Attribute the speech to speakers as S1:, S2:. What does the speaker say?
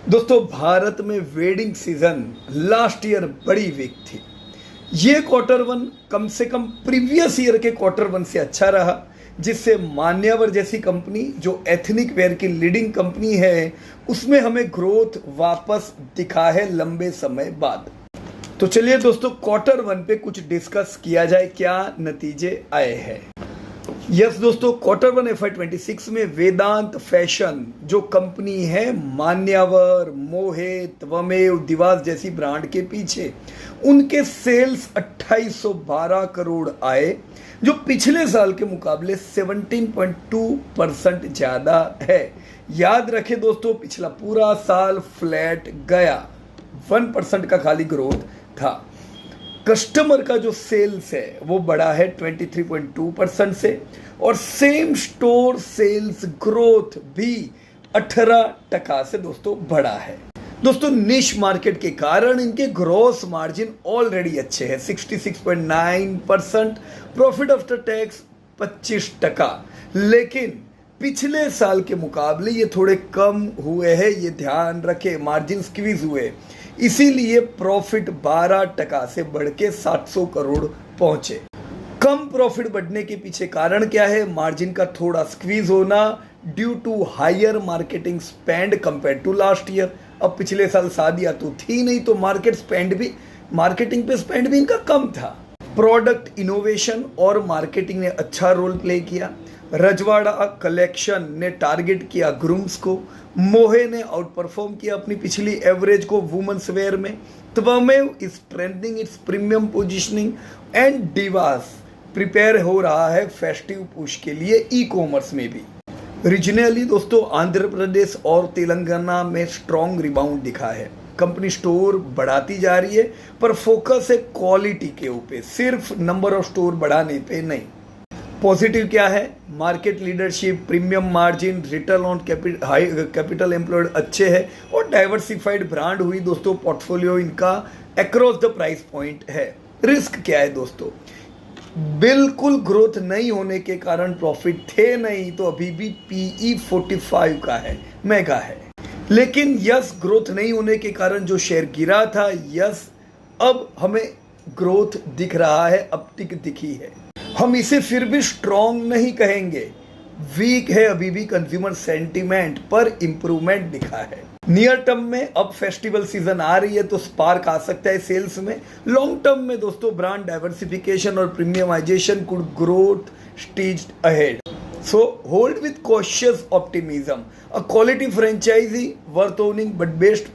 S1: दोस्तों भारत में wedding season last year बड़ी वीक थी। ये क्वार्टर वन कम से कम प्रीवियस ईयर के क्वार्टर वन से अच्छा रहा, जिससे मान्यवर जैसी कंपनी जो एथनिक वेयर की लीडिंग कंपनी है उसमें हमें ग्रोथ वापस दिखा है लंबे समय बाद। तो चलिए दोस्तों क्वार्टर वन पे कुछ डिस्कस किया जाए, क्या नतीजे आए हैं। यस दोस्तों, क्वार्टर वन FY26 में वेदांत फैशन जो कंपनी है मान्यवर, मोहित, त्वमेव, दिवास जैसी ब्रांड के पीछे, उनके सेल्स 2812 करोड़ आए, जो पिछले साल के मुकाबले 17.2% ज़्यादा है। याद रखें दोस्तों, पिछला पूरा साल फ्लैट गया, 1% का खाली ग्रोथ था। कस्टमर का जो सेल्स है वो बढ़ा है 23.2% से, और सेम स्टोर सेल्स ग्रोथ भी 18% से दोस्तों बढ़ा है। दोस्तों निश मार्केट के कारण इनके ग्रॉस मार्जिन ऑलरेडी अच्छे हैं, 66.9%, प्रॉफिट आफ्टर टैक्स 25%, लेकिन पिछले साल के मुकाबले ये थोड़े कम हुए हैं, ये ध्यान रखें, मार्जिन स्क्वीज हुए, इसीलिए प्रॉफिट 12% से बढ़ के 700 करोड़ पहुंचे। कम प्रॉफिट बढ़ने के पीछे कारण क्या है? मार्जिन का थोड़ा स्क्वीज होना due to higher marketing spend compare to last year. अब पिछले साल शादियां तो थी नहीं, तो मार्केटिंग पे स्पेंड भी इनका कम था। प्रोडक्ट इनोवेशन और मार्केटिंग ने अच्छा रोल प्ले किया। रजवाड़ा कलेक्शन ने टारगेट किया ग्रूम्स को, मोहे ने आउट परफॉर्म किया अपनी पिछली एवरेज को वुमेन्स वेयर में, त्वमेव is strengthening it's premium positioning, and Dewas prepare हो रहा है फेस्टिव पुश के लिए ई कॉमर्स में भी। रीजनली दोस्तों आंध्र प्रदेश और तेलंगाना में स्ट्रॉन्ग रिबाउंड दिखा है। कंपनी स्टोर बढ़ाती जा रही है, पर फोकस है क्वालिटी के ऊपर, सिर्फ नंबर ऑफ स्टोर बढ़ाने पे नहीं। पॉजिटिव क्या है? Market leadership, premium margin, return on capital employed अच्छे है, और डाइवर्सिफाइड ब्रांड हुई दोस्तों। पोर्टफोलियो इनका अक्रॉस द प्राइस पॉइंट है। रिस्क क्या है दोस्तों? बिल्कुल ग्रोथ नहीं होने के कारण प्रॉफिट थे नहीं, तो अभी भी PE 45 का है, मेगा है। लेकिन यस, ग्रोथ नहीं होने के कारण जो शेयर गिरा था, यस अब हमें ग्रोथ दिख रहा है, अपटिक दिखी है। हम इसे फिर भी स्ट्रॉन्ग नहीं कहेंगे, वीक है अभी भी कंज्यूमर सेंटीमेंट, पर इंप्रूवमेंट दिखा है। नियर टर्म में अब फेस्टिवल सीजन आ रही है तो स्पार्क आ सकता है सेल्स में। लॉन्ग टर्म में दोस्तों ब्रांड डाइवर्सिफिकेशन और premiumisation could growth staged ahead, so hold with cautious optimism. A quality franchisee worth owning, but based